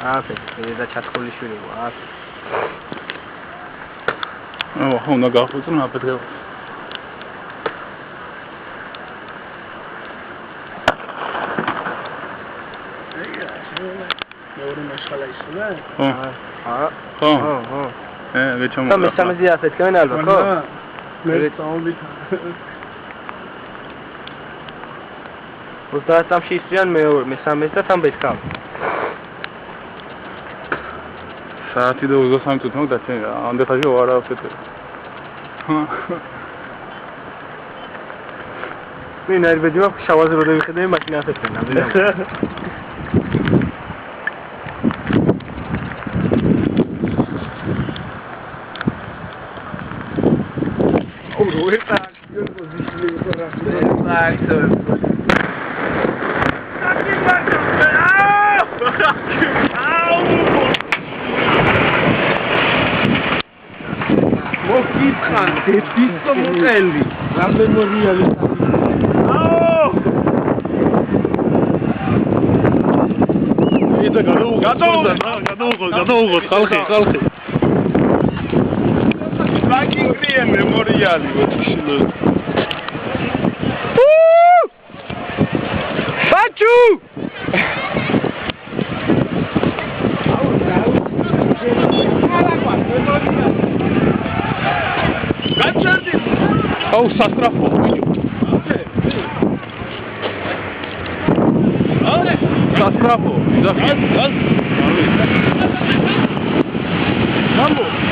და ჩათხოვილი შვილი ვარ. უნდა გავხუწნო აფეთქება. მეორე მასალა ისაა? ხო. ვეჩამო. მესამეზე აფეთქებენ ალბათ, ხო? მე წავიდით. 30 წამში ისრიან მესამეზე და თან ბეჭკავ. საათი და 23 წუთი მოგდა ჩვენ ანდეთაში ვარ აფეთქება. მე ნერვები მაქვს შავაზე რო დავიხედე მაშინ აფეთქებენ ამბიდან. La memoria le Ida გადაუღოთ ხალხი. Fucking memorial ვეთიშილო. Ბაჩუ! გაჩერდი. აუ სასტრაფო. Სასტრაფო. Vamos.